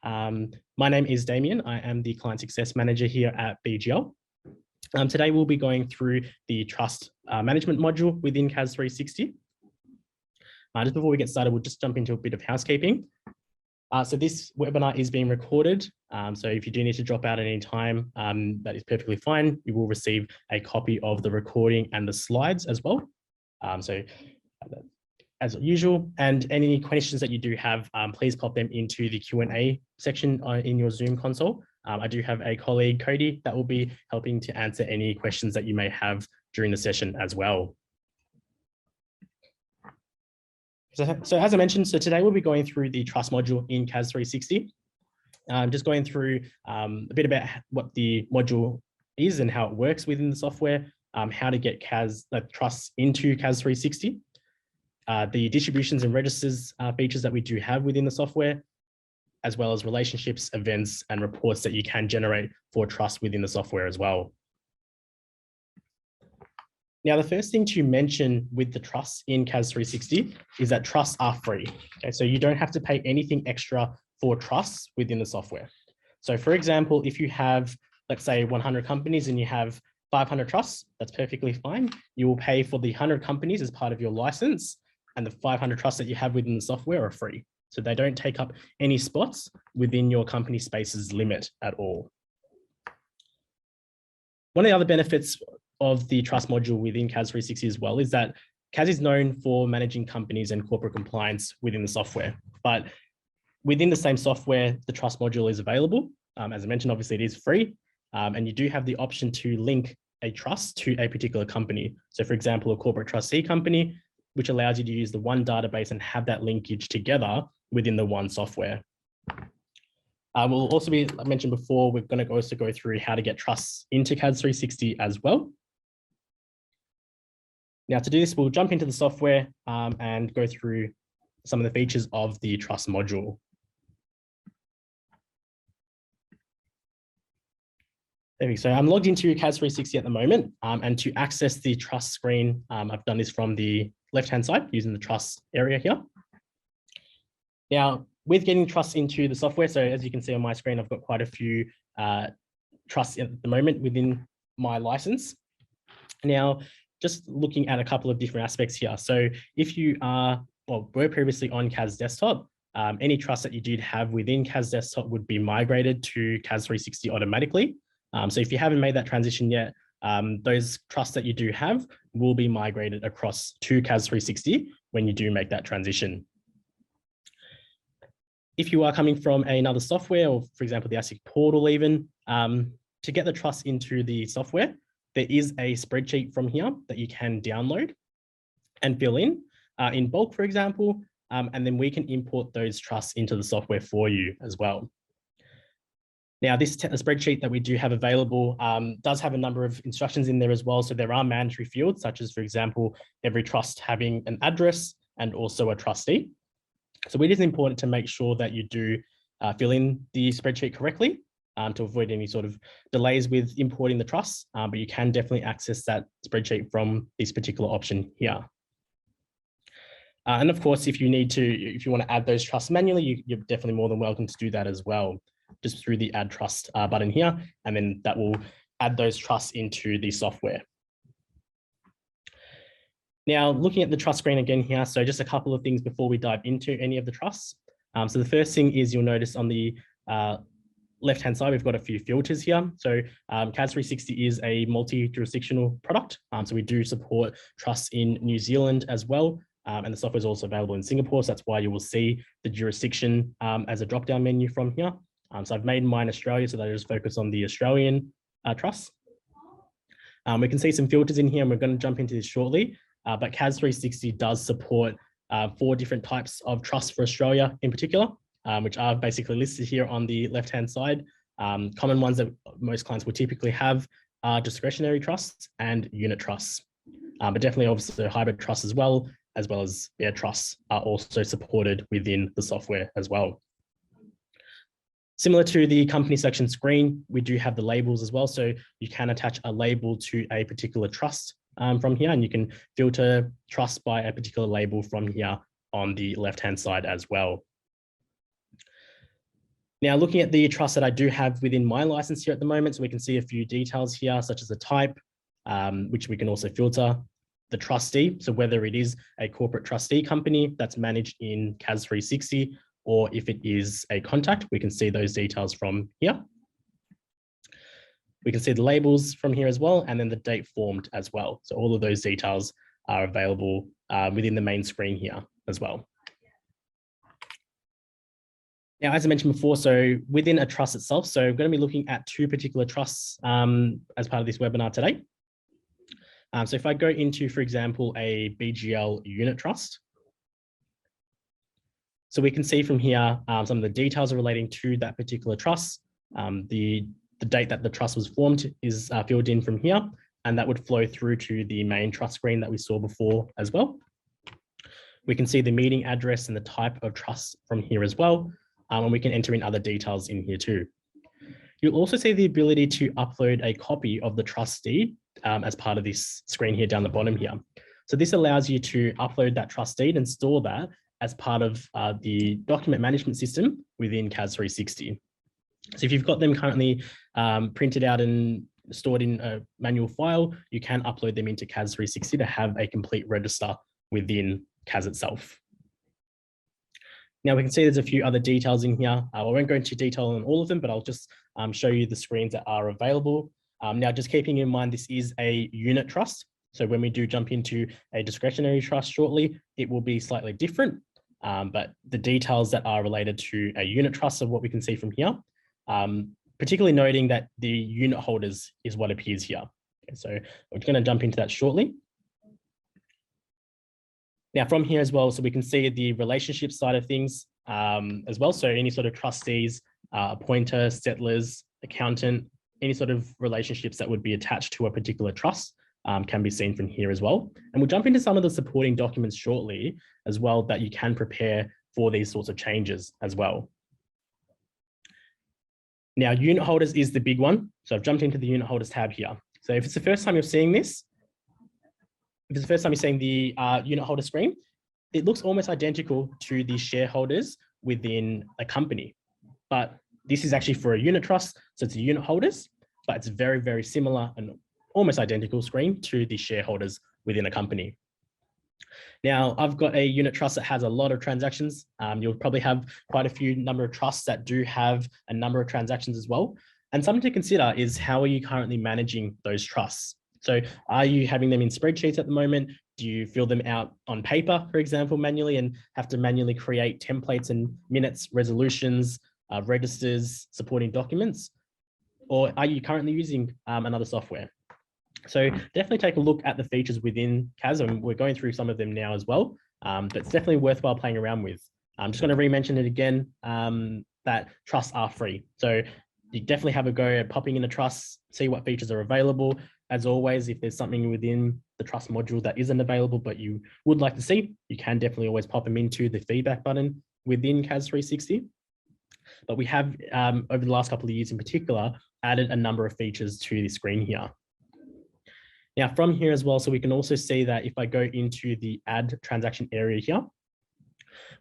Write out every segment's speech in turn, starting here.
My name is Damien. I am the Client Success Manager here at BGL. Today we'll be going through the Trust Management module within CAS 360. Just before we get started, we'll just jump into a bit of housekeeping. So this webinar is being recorded. So if you do need to drop out at any time, that is perfectly fine. You will receive a copy of the recording and the slides as well. As usual, and any questions that you do have, please pop them into the Q&A section in your Zoom console. I do have a colleague, Cody, that will be helping to answer any questions that you may have during the session as well. So as I mentioned, so today we'll be going through the Trust module in CAS 360. Just going through a bit about what the module is and how it works within the software, how to get trusts into CAS 360. The distributions and registers features that we do have within the software, as well as relationships, events, and reports that you can generate for trust within the software as well. Now, the first thing to mention with the trusts in CAS 360 is that trusts are free. Okay, so you don't have to pay anything extra for trusts within the software. So for example, if you have, let's say 100 companies and you have 500 trusts, that's perfectly fine. You will pay for the 100 companies as part of your license, and the 500 trusts that you have within the software are free. So they don't take up any spots within your company spaces limit at all. One of the other benefits of the trust module within CAS 360 as well is that CAS is known for managing companies and corporate compliance within the software, but within the same software, the trust module is available. As I mentioned, obviously it is free, and you do have the option to link a trust to a particular company. So for example, a corporate trustee company, which allows you to use the one database and have that linkage together within the one software. We'll also be, I mentioned before, we're going to also go through how to get trusts into CAS 360 as well. Now to do this, we'll jump into the software and go through some of the features of the trust module. There we go. So I'm logged into CAS 360 at the moment, and to access the trust screen, I've done this from the left-hand side using the trust area here. Now, with getting trusts into the software, so as you can see on my screen, I've got quite a few trusts at the moment within my license. Now, just looking at a couple of different aspects here. So if you were previously on CAS Desktop, any trust that you did have within CAS Desktop would be migrated to CAS 360 automatically. So if you haven't made that transition yet, those trusts that you do have will be migrated across to CAS 360 when you do make that transition. If you are coming from another software, or for example, the ASIC portal even, to get the trust into the software, there is a spreadsheet from here that you can download and fill in bulk, for example, and then we can import those trusts into the software for you as well. Now, this spreadsheet that we do have available does have a number of instructions in there as well. So there are mandatory fields, such as, for example, every trust having an address and also a trustee. So it is important to make sure that you do fill in the spreadsheet correctly to avoid any sort of delays with importing the trusts, but you can definitely access that spreadsheet from this particular option here. And of course, if you want to add those trusts manually, you're definitely more than welcome to do that as well, just through the Add Trust button here, and then that will add those trusts into the software. Now, looking at the trust screen again here, so just a couple of things before we dive into any of the trusts. So the first thing is you'll notice on the left-hand side, we've got a few filters here. So CAS 360 is a multi-jurisdictional product. So we do support trusts in New Zealand as well. And the software is also available in Singapore. So that's why you will see the jurisdiction as a drop-down menu from here. So I've made mine Australia so that I just focus on the Australian trusts. We can see some filters in here, and we're going to jump into this shortly. But CAS 360 does support 4 different types of trusts for Australia in particular, which are basically listed here on the left-hand side. Common ones that most clients will typically have are discretionary trusts and unit trusts. But definitely obviously hybrid trusts as well as their trusts are also supported within the software as well. Similar to the company section screen, we do have the labels as well. So you can attach a label to a particular trust from here, and you can filter trust by a particular label from here on the left-hand side as well. Now, looking at the trust that I do have within my license here at the moment, so we can see a few details here, such as the type, which we can also filter, the trustee, so whether it is a corporate trustee company that's managed in CAS 360, or if it is a contact, we can see those details from here. We can see the labels from here as well, and then the date formed as well. So all of those details are available within the main screen here as well. Now, as I mentioned before, so within a trust itself, so I'm going to be looking at two particular trusts as part of this webinar today. So if I go into, for example, a BGL unit trust, so we can see from here some of the details are relating to that particular trust. The date that the trust was formed is filled in from here, and that would flow through to the main trust screen that we saw before as well. We can see the meeting address and the type of trust from here as well, and we can enter in other details in here too. You'll also see the ability to upload a copy of the trust deed as part of this screen here down the bottom here. So this allows you to upload that trust deed and store that as part of the document management system within CAS 360. So if you've got them currently printed out and stored in a manual file, you can upload them into CAS 360 to have a complete register within CAS itself. Now we can see there's a few other details in here. I won't go into detail on all of them, but I'll just show you the screens that are available. Now, just keeping in mind, this is a unit trust. So when we do jump into a discretionary trust shortly, it will be slightly different. But the details that are related to a unit trust are what we can see from here, particularly noting that the unit holders is what appears here. Okay, so we're going to jump into that shortly. Now from here as well, so we can see the relationship side of things as well. So any sort of trustees, appointer, settlers, accountant, any sort of relationships that would be attached to a particular trust can be seen from here as well. And we'll jump into some of the supporting documents shortly as well that you can prepare for these sorts of changes as well. Now, unit holders is the big one. So I've jumped into the unit holders tab here. So if it's the first time you're seeing this, if it's the first time you're seeing the unit holder screen, it looks almost identical to the shareholders within a company. But this is actually for a unit trust, so it's the unit holders, but it's very, very similar and almost identical screen to the shareholders within a company. Now, I've got a unit trust that has a lot of transactions. You'll probably have quite a few number of trusts that do have a number of transactions as well. And something to consider is, how are you currently managing those trusts? So are you having them in spreadsheets at the moment? Do you fill them out on paper, for example, manually, and have to manually create templates and minutes, resolutions, registers, supporting documents? Or are you currently using another software? So definitely take a look at the features within CAS, and we're going through some of them now as well, but it's definitely worthwhile playing around with. I'm just going to re-mention it again, that trusts are free. So you definitely have a go at popping in a trust, see what features are available. As always, if there's something within the trust module that isn't available, but you would like to see, you can definitely always pop them into the feedback button within CAS 360. But we have, over the last couple of years in particular, added a number of features to the screen here. Now from here as well, so we can also see that if I go into the add transaction area here,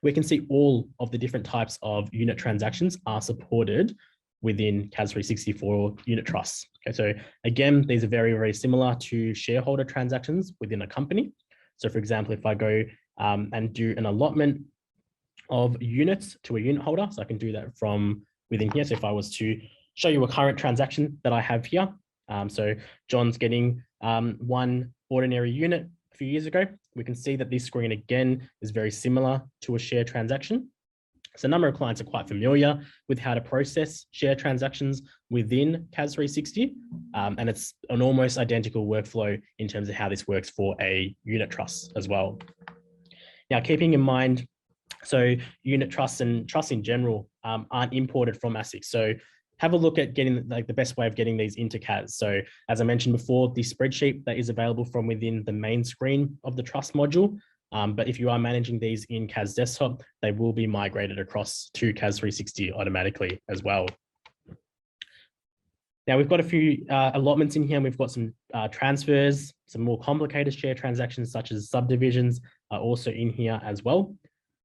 we can see all of the different types of unit transactions are supported within CAS 360 for unit trusts. Okay, so again, these are very, very similar to shareholder transactions within a company. So for example, if I go and do an allotment of units to a unit holder, so I can do that from within here. So if I was to show you a current transaction that I have here, so John's getting one ordinary unit a few years ago, we can see that this screen again is very similar to a share transaction. So a number of clients are quite familiar with how to process share transactions within CAS 360, and it's an almost identical workflow in terms of how this works for a unit trust as well. Now, keeping in mind, so unit trusts and trusts in general aren't imported from ASIC. So have a look at getting like the best way of getting these into CAS. So as I mentioned before, the spreadsheet that is available from within the main screen of the trust module. But if you are managing these in CAS desktop, they will be migrated across to CAS 360 automatically as well. Now we've got a few allotments in here, and we've got some transfers, some more complicated share transactions such as subdivisions are also in here as well.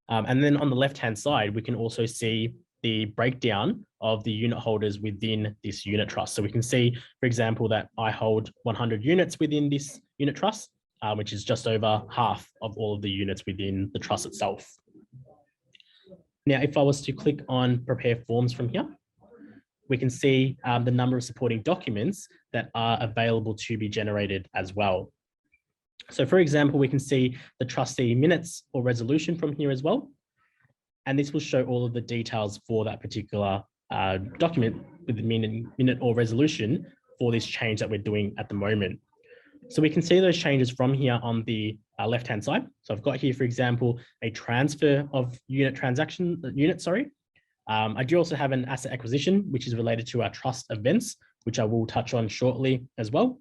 And then on the left-hand side, we can also see the breakdown of the unit holders within this unit trust. So we can see, for example, that I hold 100 units within this unit trust, which is just over half of all of the units within the trust itself. Now, if I was to click on prepare forms from here, we can see the number of supporting documents that are available to be generated as well. So for example, we can see the trustee minutes or resolution from here as well. And this will show all of the details for that particular document with the minute or resolution for this change that we're doing at the moment. So we can see those changes from here on the left-hand side. So I've got here, for example, a transfer of I do also have an asset acquisition, which is related to our trust events, which I will touch on shortly as well.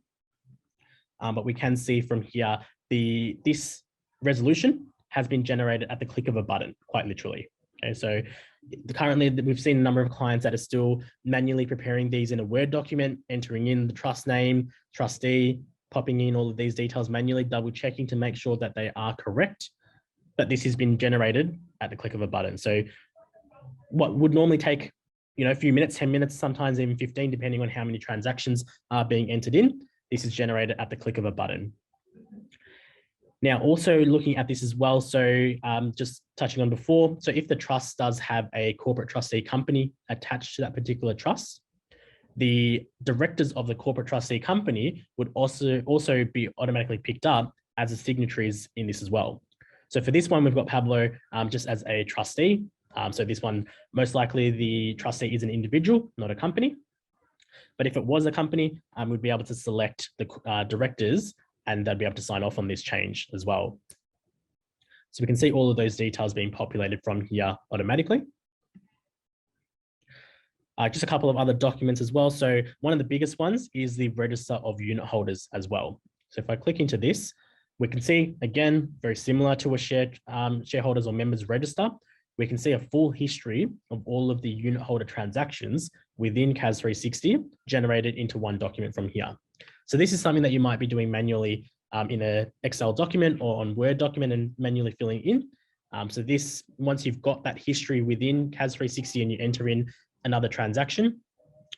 But we can see from here, this resolution has been generated at the click of a button, quite literally. Okay, so currently we've seen a number of clients that are still manually preparing these in a Word document, entering in the trust name, trustee, popping in all of these details manually, double checking to make sure that they are correct. But this has been generated at the click of a button. So what would normally take, a few minutes, 10 minutes, sometimes even 15, depending on how many transactions are being entered in, this is generated at the click of a button. Now, also looking at this as well, so just touching on before, so if the trust does have a corporate trustee company attached to that particular trust, the directors of the corporate trustee company would also be automatically picked up as the signatories in this as well. So for this one, we've got Pablo just as a trustee. So this one, most likely the trustee is an individual, not a company. But if it was a company, we'd be able to select the directors and they'd be able to sign off on this change as well. So we can see all of those details being populated from here automatically. Just a couple of other documents as well. So one of the biggest ones is the register of unit holders as well. So if I click into this, we can see, again, very similar to a shareholders or members register, we can see a full history of all of the unit holder transactions within CAS 360 generated into one document from here. So this is something that you might be doing manually in an Excel document or on Word document and manually filling in. So this, once you've got that history within CAS 360 and you enter in another transaction,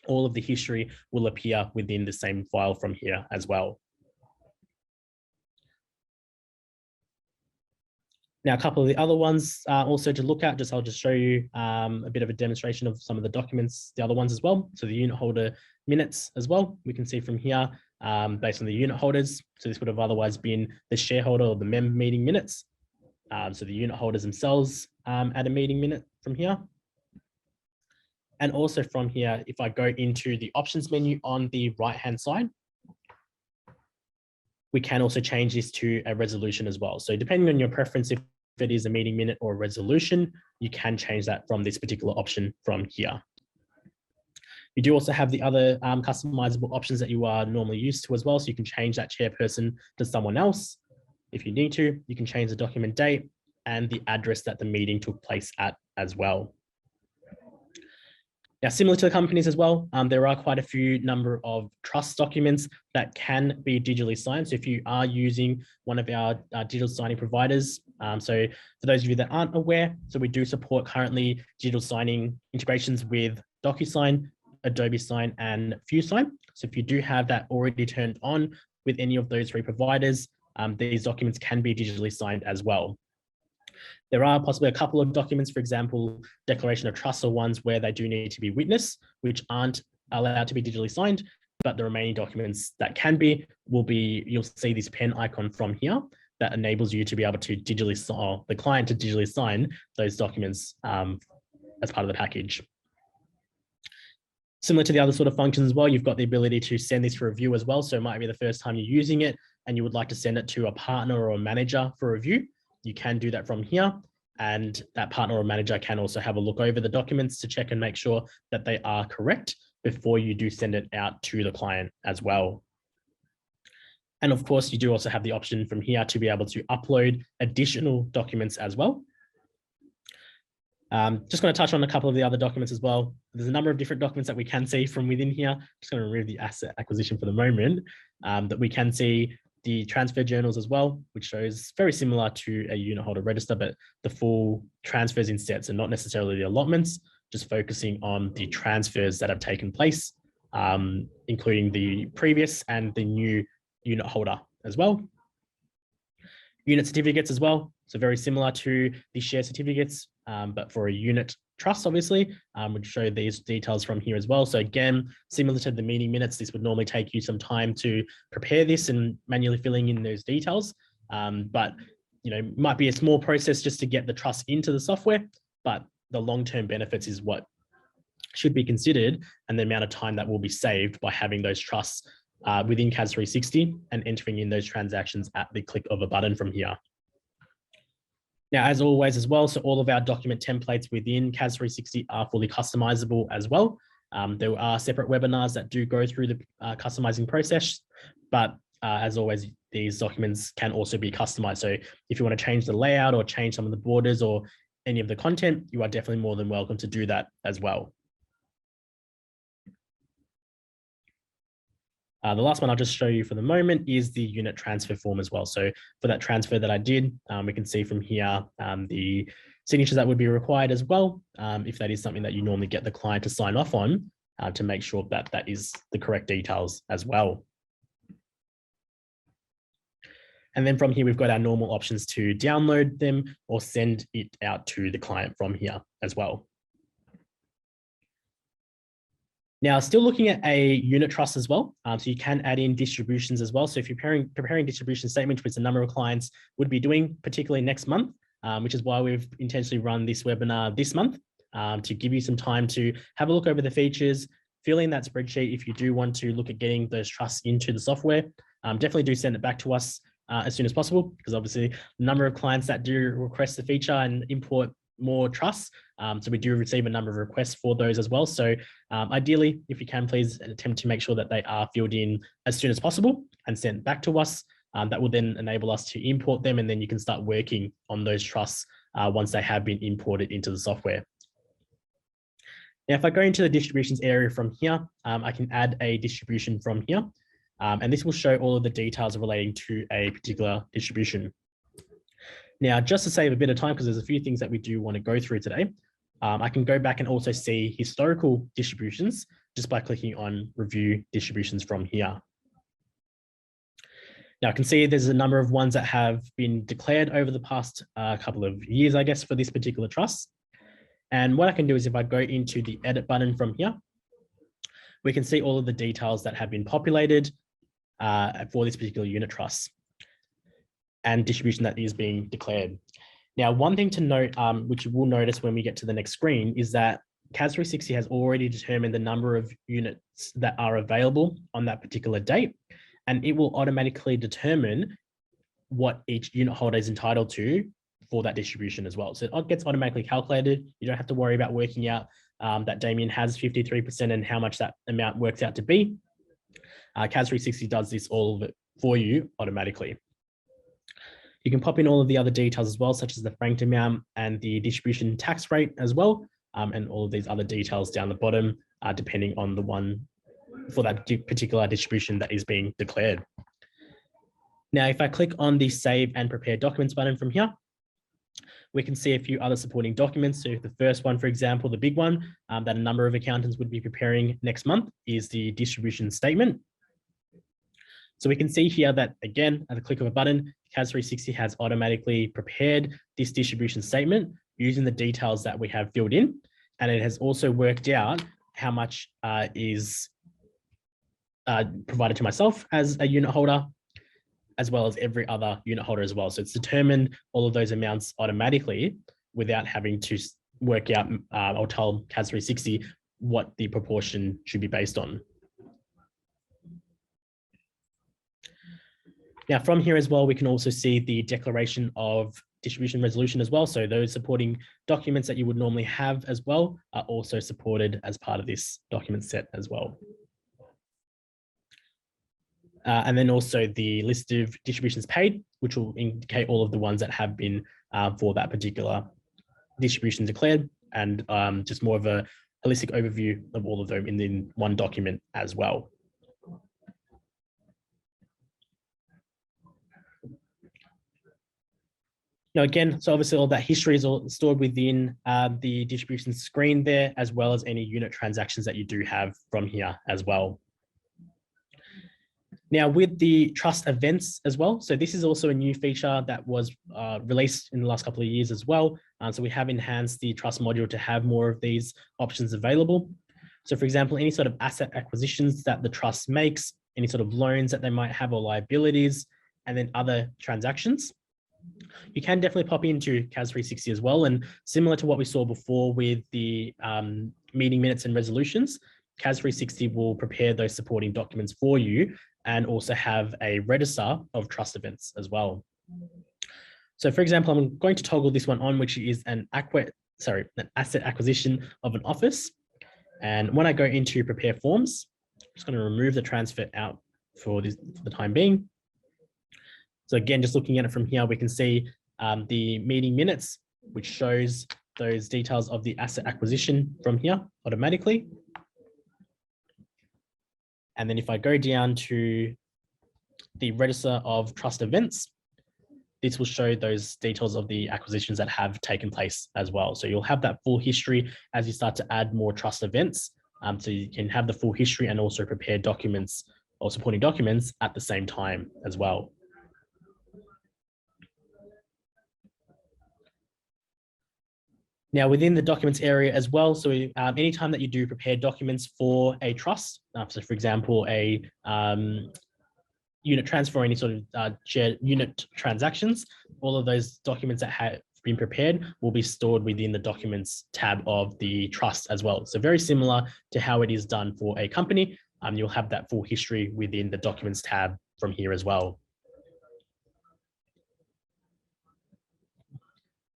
all of the history will appear within the same file from here as well. Now, a couple of the other ones also to look at, I'll just show you a bit of a demonstration of some of the documents, the other ones as well. So the unit holder minutes as well, we can see from here based on the unit holders. So this would have otherwise been the shareholder or the member meeting minutes. So the unit holders themselves at a meeting minute from here. And also from here, if I go into the options menu on the right-hand side, we can also change this to a resolution as well. So depending on your preference, if it is a meeting minute or a resolution, you can change that from this particular option from here. You do also have the other customizable options that you are normally used to as well. So you can change that chairperson to someone else. If you need to, you can change the document date and the address that the meeting took place at as well. Now, similar to the companies as well, there are quite a few number of trust documents that can be digitally signed. So if you are using one of our digital signing providers, so for those of you that aren't aware, so we do support currently digital signing integrations with DocuSign, Adobe Sign, and FuseSign. So if you do have that already turned on with any of those three providers, these documents can be digitally signed as well. There are possibly a couple of documents, for example, declaration of trust or ones where they do need to be witnessed, which aren't allowed to be digitally signed, but the remaining documents that can be, will be, you'll see this pen icon from here that enables you to be able to digitally sign, the client to digitally sign those documents as part of the package. Similar to the other sort of functions as well, you've got the ability to send this for review as well. So it might be the first time you're using it and you would like to send it to a partner or a manager for review. You can do that from here, and that partner or manager can also have a look over the documents to check and make sure that they are correct before you do send it out to the client as well. And of course, you do also have the option from here to be able to upload additional documents as well. Just going to touch on a couple of the other documents as well. There's a number of different documents that we can see from within here. Just going to remove the asset acquisition for the moment, that we can see the transfer journals as well, which shows very similar to a unit holder register, but the full transfers instead, so not necessarily the allotments. just focusing on the transfers that have taken place, including the previous and the new unit holder as well. Unit certificates as well. So very similar to the share certificates, but for a unit trust, obviously, would show these details from here as well. So again, similar to the meeting minutes, this would normally take you some time to prepare this and manually filling in those details. But might be a small process just to get the trust into the software, but the long-term benefits is what should be considered, and the amount of time that will be saved by having those trusts within CAS 360 and entering in those transactions at the click of a button from here. Now, as always as well, so all of our document templates within CAS 360 are fully customizable as well. There are separate webinars that do go through the customizing process, but as always, these documents can also be customized. So if you want to change the layout or change some of the borders or any of the content, you are definitely more than welcome to do that as well. The last one I'll just show you for the moment is the unit transfer form as well. So for that transfer that I did, we can see from here the signatures that would be required as well, if that is something that you normally get the client to sign off on, to make sure that that is the correct details as well. And then from here, we've got our normal options to download them or send it out to the client from here as well. Now, still looking at a unit trust as well. So you can add in distributions as well. So if you're preparing distribution statements, which a number of clients would be doing, particularly next month, which is why we've intentionally run this webinar this month, to give you some time to have a look over the features, fill in that spreadsheet. If you do want to look at getting those trusts into the software, definitely do send it back to us as soon as possible, because obviously the number of clients that do request the feature and import more trusts. So we do receive a number of requests for those as well. So ideally, if you can, please attempt to make sure that they are filled in as soon as possible and sent back to us. That will then enable us to import them, and then you can start working on those trusts once they have been imported into the software. Now, if I go into the distributions area from here, I can add a distribution from here. And this will show all of the details relating to a particular distribution. Now, just to save a bit of time, because there's a few things that we do want to go through today, I can go back and also see historical distributions just by clicking on review distributions from here. Now, I can see there's a number of ones that have been declared over the past couple of years, I guess, for this particular trust. And what I can do is if I go into the edit button from here, we can see all of the details that have been populated for this particular unit trust and distribution that is being declared. Now, one thing to note, which you will notice when we get to the next screen, is that CAS 360 has already determined the number of units that are available on that particular date, and it will automatically determine what each unit holder is entitled to for that distribution as well. So it gets automatically calculated. You don't have to worry about working out that Damien has 53% and how much that amount works out to be. CAS 360 does this all of it for you automatically. You can pop in all of the other details as well, such as the franked amount and the distribution tax rate as well, and all of these other details down the bottom, depending on the one for that particular distribution that is being declared. Now, if I click on the Save and Prepare Documents button from here, we can see a few other supporting documents. So the first one, for example, the big one that a number of accountants would be preparing next month is the distribution statement. So we can see here that, again, at the click of a button, CAS 360 has automatically prepared this distribution statement using the details that we have filled in. And it has also worked out how much is provided to myself as a unit holder, as well as every other unit holder as well. So it's determined all of those amounts automatically without having to work out or tell CAS 360 what the proportion should be based on. Now, from here as well, we can also see the declaration of distribution resolution as well. So those supporting documents that you would normally have as well are also supported as part of this document set as well. And then also the list of distributions paid, which will indicate all of the ones that have been for that particular distribution declared, and just more of a holistic overview of all of them in one document as well. Now, again, so obviously all that history is all stored within the distribution screen there, as well as any unit transactions that you do have from here as well. Now, with the trust events as well, so this is also a new feature that was released in the last couple of years as well. So we have enhanced the trust module to have more of these options available. So for example, any sort of asset acquisitions that the trust makes, any sort of loans that they might have or liabilities, and then other transactions. You can definitely pop into CAS 360 as well. And similar to what we saw before with the meeting minutes and resolutions, CAS 360 will prepare those supporting documents for you and also have a register of trust events as well. So for example, I'm going to toggle this one on, which is an asset acquisition of an office. And when I go into prepare forms, I'm just going to remove the transfer out for the time being. So again, just looking at it from here, we can see the meeting minutes, which shows those details of the asset acquisition from here automatically. And then if I go down to the register of trust events, this will show those details of the acquisitions that have taken place as well. So you'll have that full history as you start to add more trust events. So you can have the full history and also prepare documents or supporting documents at the same time as well. Now, within the documents area as well, so anytime that you do prepare documents for a trust, so for example, a unit transfer or any sort of shared unit transactions, all of those documents that have been prepared will be stored within the documents tab of the trust as well. So very similar to how it is done for a company, you'll have that full history within the documents tab from here as well.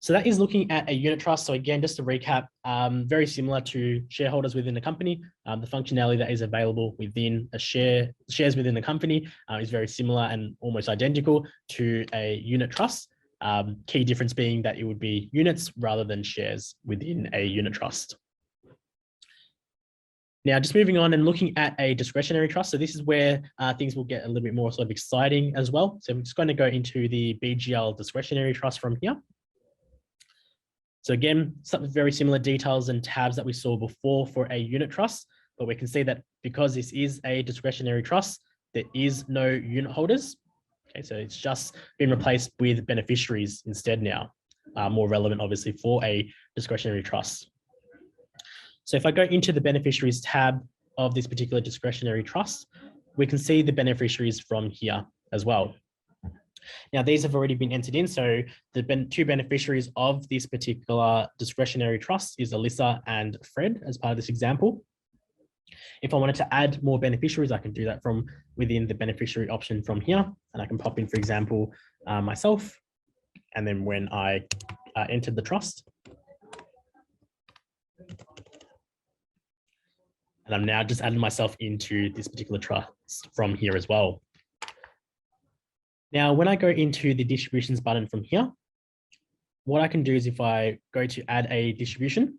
So that is looking at a unit trust. So again, just to recap, very similar to shareholders within the company. The functionality that is available within shares within the company is very similar and almost identical to a unit trust. Key difference being that it would be units rather than shares within a unit trust. Now, just moving on and looking at a discretionary trust. So this is where things will get a little bit more sort of exciting as well. So I'm just going to go into the BGL discretionary trust from here. So again, some very similar details and tabs that we saw before for a unit trust, but we can see that because this is a discretionary trust, there is no unit holders. Okay, so it's just been replaced with beneficiaries instead now, more relevant obviously for a discretionary trust. So if I go into the beneficiaries tab of this particular discretionary trust, we can see the beneficiaries from here as well. Now, these have already been entered in. So the two beneficiaries of this particular discretionary trust is Alyssa and Fred as part of this example. If I wanted to add more beneficiaries, I can do that from within the beneficiary option from here. And I can pop in, for example, myself. And then when I entered the trust, and I'm now just adding myself into this particular trust from here as well. Now, when I go into the distributions button from here, what I can do is if I go to add a distribution,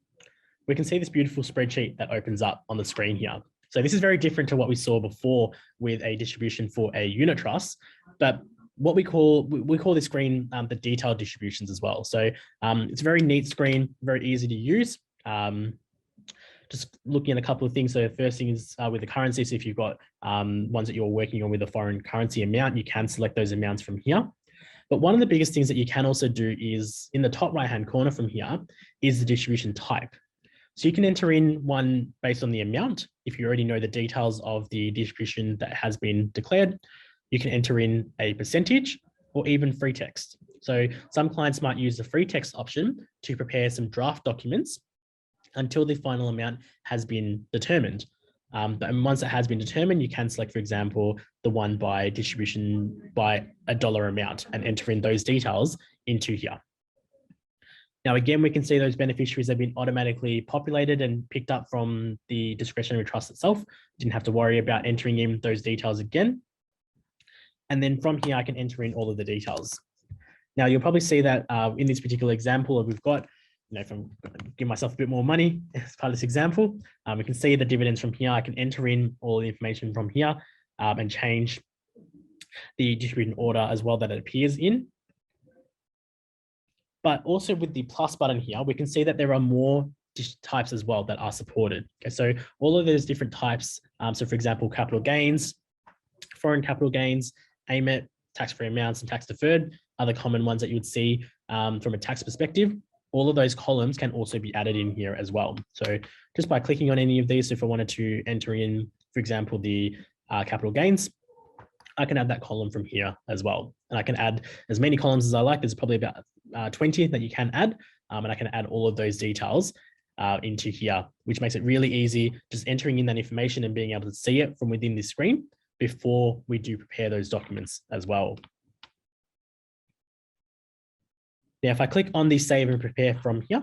we can see this beautiful spreadsheet that opens up on the screen here. So this is very different to what we saw before with a distribution for a unit trust, but what we call this screen the detailed distributions as well. So it's a very neat screen, very easy to use. Just looking at a couple of things. So the first thing is with the currency. So if you've got ones that you're working on with a foreign currency amount, you can select those amounts from here. But one of the biggest things that you can also do is in the top right-hand corner from here is the distribution type. So you can enter in one based on the amount. If you already know the details of the distribution that has been declared, you can enter in a percentage or even free text. So some clients might use the free text option to prepare some draft documents until the final amount has been determined. But once it has been determined, you can select, for example, the one by distribution by a dollar amount and enter in those details into here. Now, again, we can see those beneficiaries have been automatically populated and picked up from the discretionary trust itself. Didn't have to worry about entering in those details again. And then from here, I can enter in all of the details. Now, you'll probably see that in this particular example, we've got, if I'm going to give myself a bit more money as part of this example, we can see the dividends from here. I can enter in all the information from here and change the distribution order as well that it appears in. But also with the plus button here, we can see that there are more types as well that are supported. Okay, so all of those different types. So for example, capital gains, foreign capital gains, AMET, tax-free amounts, and tax deferred are the common ones that you would see from a tax perspective. All of those columns can also be added in here as well. So just by clicking on any of these, if I wanted to enter in, for example, the capital gains, I can add that column from here as well. And I can add as many columns as I like. There's probably about 20 that you can add. And I can add all of those details into here, which makes it really easy, just entering in that information and being able to see it from within this screen before we do prepare those documents as well. Now, if I click on the save and prepare from here,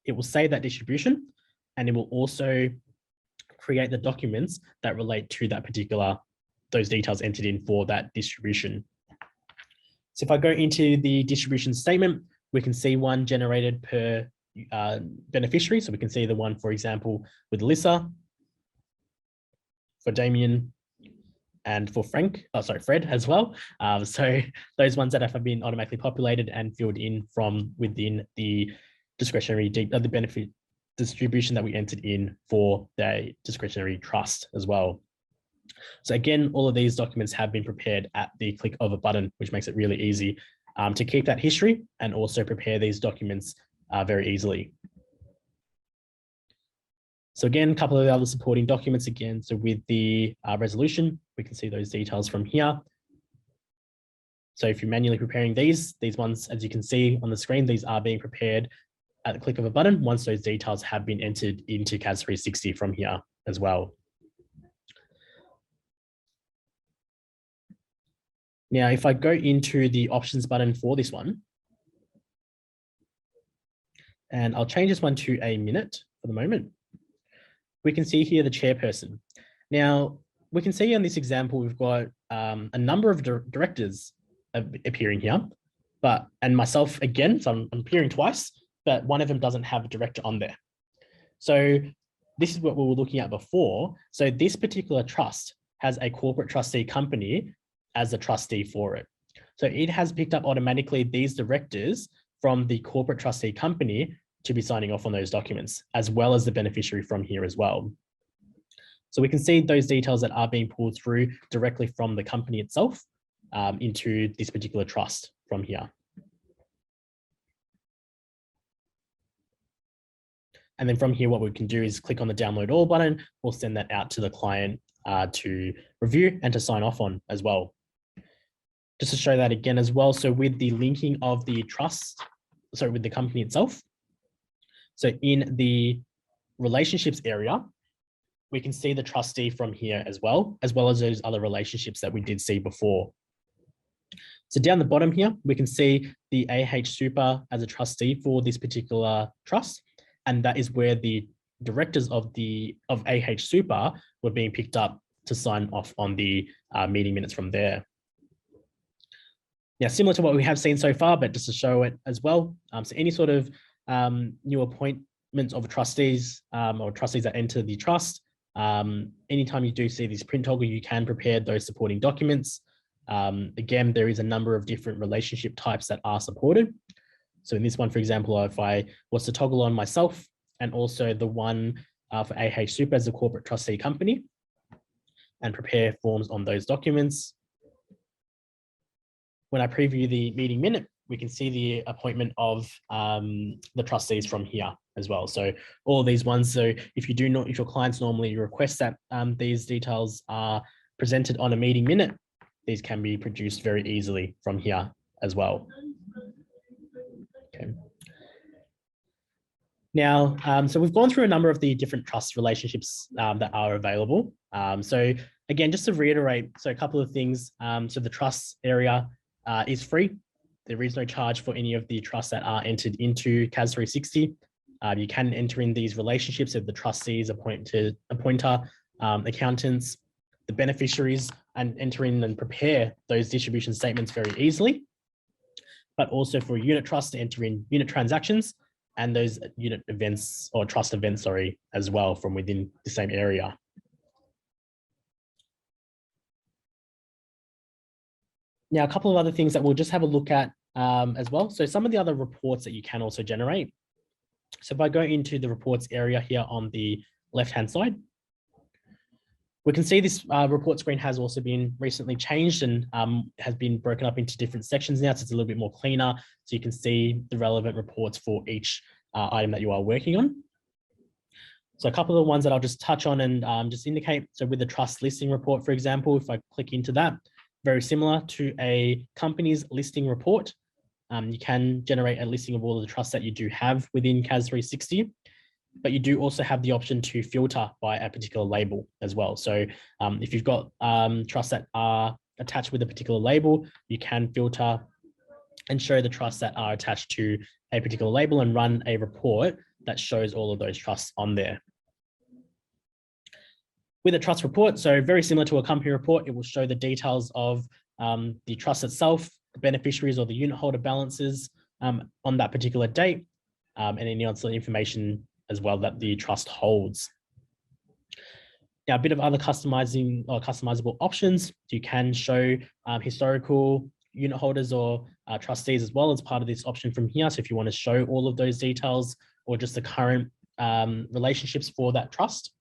it will save that distribution, and it will also create the documents that relate to that particular, those details entered in for that distribution. So if I go into the distribution statement, we can see one generated per beneficiary. So we can see the one, for example, with Alyssa, for Damien, and for Fred as well. So those ones that have been automatically populated and filled in from within the discretionary, the benefit distribution that we entered in for the discretionary trust as well. So again, all of these documents have been prepared at the click of a button, which makes it really easy to keep that history and also prepare these documents very easily. So again, a couple of the other supporting documents again. So with the resolution, we can see those details from here. So if you're manually preparing these ones, as you can see on the screen, these are being prepared at the click of a button once those details have been entered into CAS 360 from here as well. Now, if I go into the options button for this one, and I'll change this one to a minute for the moment, we can see here the chairperson. Now, we can see in this example, we've got a number of directors appearing here, and myself again, so I'm appearing twice, but one of them doesn't have a director on there. So this is what we were looking at before. So this particular trust has a corporate trustee company as a trustee for it. So it has picked up automatically these directors from the corporate trustee company to be signing off on those documents, as well as the beneficiary from here as well. So we can see those details that are being pulled through directly from the company itself into this particular trust from here. And then from here, what we can do is click on the download all button. We'll send that out to the client to review and to sign off on as well. Just to show that again as well. So with the linking of the trust, sorry, with the company itself. So in the relationships area, we can see the trustee from here as well as those other relationships that we did see before. So down the bottom here, we can see the AH Super as a trustee for this particular trust. And that is where the directors of AH Super were being picked up to sign off on the meeting minutes from there. Now, similar to what we have seen so far, but just to show it as well. So any sort of new appointments of trustees or trustees that enter the trust, anytime you do see this print toggle, you can prepare those supporting documents. Again, there is a number of different relationship types that are supported. So in this one, for example, if I was to toggle on myself and also the one for AH Super as a corporate trustee company and prepare forms on those documents. When I preview the meeting minute, we can see the appointment of the trustees from here as well. So all of these ones, so if your clients normally request that these details are presented on a meeting minute, these can be produced very easily from here as well. Okay. Now, so we've gone through a number of the different trust relationships that are available. So again, just to reiterate, so a couple of things. So the trust area is free. There is no charge for any of the trusts that are entered into CAS 360. You can enter in these relationships of the trustees, appointer, accountants, the beneficiaries, and enter in and prepare those distribution statements very easily. But also for unit trust to enter in unit transactions and those unit events or trust events, sorry, as well from within the same area. Now, a couple of other things that we'll just have a look at as well. So some of the other reports that you can also generate. So if I go into the reports area here on the left-hand side, we can see this report screen has also been recently changed and has been broken up into different sections now. So it's a little bit more cleaner. So you can see the relevant reports for each item that you are working on. So a couple of the ones that I'll just touch on and just indicate. So with the trust listing report, for example, if I click into that, very similar to a company's listing report, you can generate a listing of all of the trusts that you do have within CAS 360. But you do also have the option to filter by a particular label as well. So if you've got trusts that are attached with a particular label, you can filter and show the trusts that are attached to a particular label and run a report that shows all of those trusts on there. With a trust report, so very similar to a company report, it will show the details of the trust itself, the beneficiaries or the unit holder balances on that particular date, and any other information as well that the trust holds. Now, a bit of other customizing or customizable options. You can show historical unit holders or trustees as well as part of this option from here. So if you want to show all of those details or just the current relationships for that trust.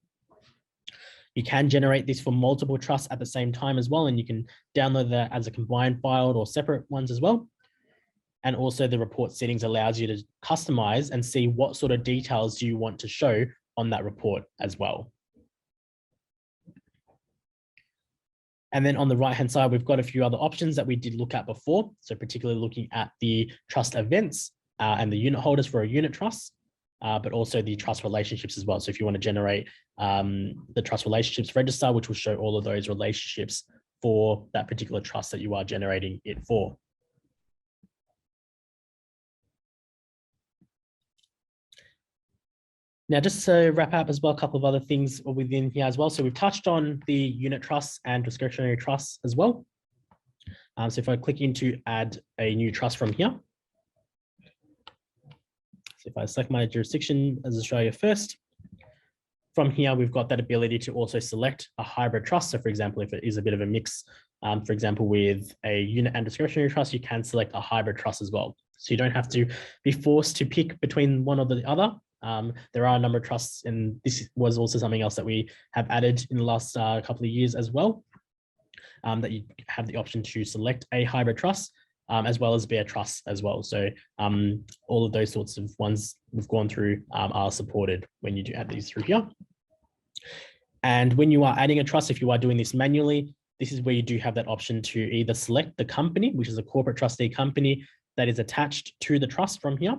You can generate this for multiple trusts at the same time as well, and you can download that as a combined file or separate ones as well. And also the report settings allows you to customize and see what sort of details you want to show on that report as well. And then on the right-hand side, we've got a few other options that we did look at before. So particularly looking at the trust events and the unit holders for a unit trust, but also the trust relationships as well. So if you want to generate the trust relationships register, which will show all of those relationships for that particular trust that you are generating it for. Now, just to wrap up as well, a couple of other things within here as well. So we've touched on the unit trusts and discretionary trusts as well. So if I click into add a new trust from here. So if I select my jurisdiction as Australia first, from here, we've got that ability to also select a hybrid trust. So for example, if it is a bit of a mix, for example, with a unit and discretionary trust, you can select a hybrid trust as well. So you don't have to be forced to pick between one or the other. There are a number of trusts, and this was also something else that we have added in the last couple of years as well, that you have the option to select a hybrid trust as well as bare trust as well. So all of those sorts of ones we've gone through are supported when you do add these through here. And when you are adding a trust, if you are doing this manually, this is where you do have that option to either select the company, which is a corporate trustee company that is attached to the trust from here.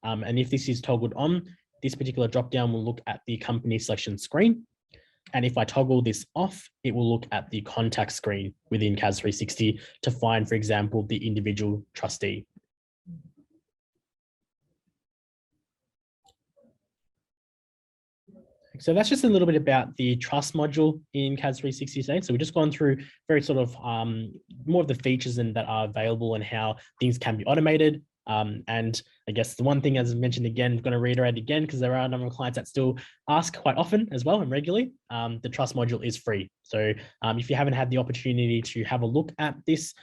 And if this is toggled on, this particular dropdown will look at the company selection screen. And if I toggle this off, it will look at the contact screen within CAS 360 to find, for example, the individual trustee. So that's just a little bit about the trust module in CAS 360 today. So we've just gone through very sort of more of the features that are available and how things can be automated. And I guess the one thing, as I mentioned again, I'm going to reiterate again, because there are a number of clients that still ask quite often as well and regularly, the trust module is free. So if you haven't had the opportunity to have a look at this,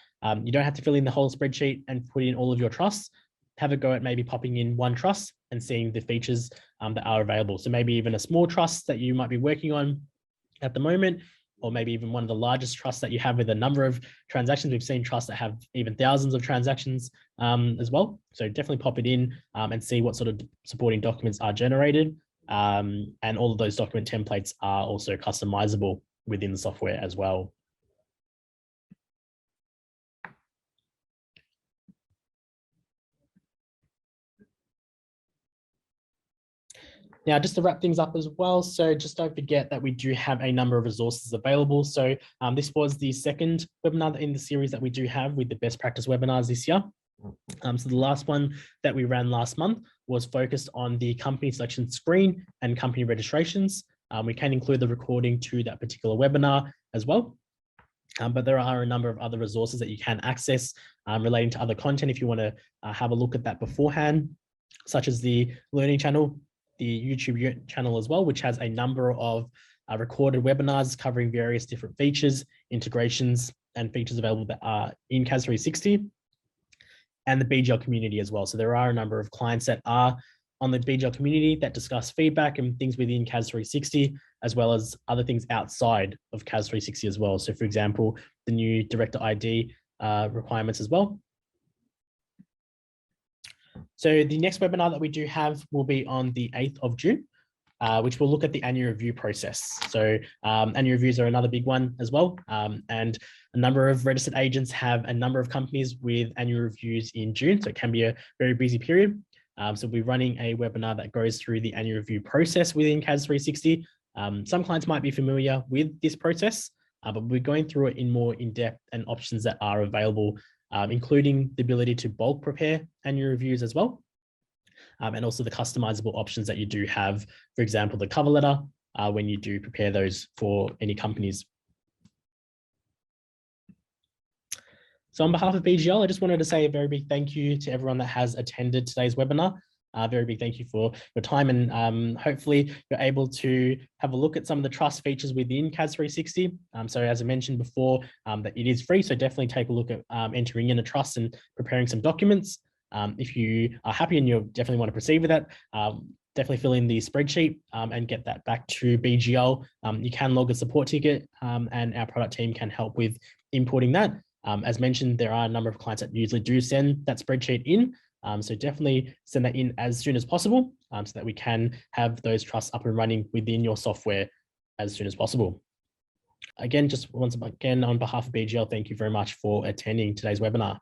you don't have to fill in the whole spreadsheet and put in all of your trusts. Have a go at maybe popping in one trust and seeing the features that are available. So maybe even a small trust that you might be working on at the moment, or maybe even one of the largest trusts that you have with a number of transactions. We've seen trusts that have even thousands of transactions as well. So definitely pop it in and see what sort of supporting documents are generated. And all of those document templates are also customizable within the software as well. Now, just to wrap things up as well, so just don't forget that we do have a number of resources available. So this was the second webinar in the series that we do have with the best practice webinars this year. So the last one that we ran last month was focused on the company selection screen and company registrations. We can include the recording to that particular webinar as well. But there are a number of other resources that you can access relating to other content if you want to have a look at that beforehand, such as the learning channel, the YouTube channel as well, which has a number of recorded webinars covering various different features, integrations, and features available that are in CAS 360. and the BGL community as well. So there are a number of clients that are on the BGL community that discuss feedback and things within CAS 360, as well as other things outside of CAS 360 as well. So for example, the new director ID requirements as well. So the next webinar that we do have will be on the 8th of June, which will look at the annual review process. So annual reviews are another big one as well. And a number of registered agents have a number of companies with annual reviews in June. So it can be a very busy period. So we'll be running a webinar that goes through the annual review process within CAS 360. Some clients might be familiar with this process, but we're going through it in more in-depth and options that are available, including the ability to bulk prepare annual reviews as well. And also the customizable options that you do have, for example, the cover letter, when you do prepare those for any companies. So on behalf of BGL, I just wanted to say a very big thank you to everyone that has attended today's webinar. Very big thank you for your time, and hopefully you're able to have a look at some of the trust features within CAS 360. So as I mentioned before, that it is free, so definitely take a look at entering in a trust and preparing some documents. If you are happy and you definitely want to proceed with that, definitely fill in the spreadsheet and get that back to BGL. You can log a support ticket and our product team can help with importing that. As mentioned, there are a number of clients that usually do send that spreadsheet in. So definitely send that in as soon as possible so that we can have those trusts up and running within your software as soon as possible. Again, just once again, on behalf of BGL, thank you very much for attending today's webinar.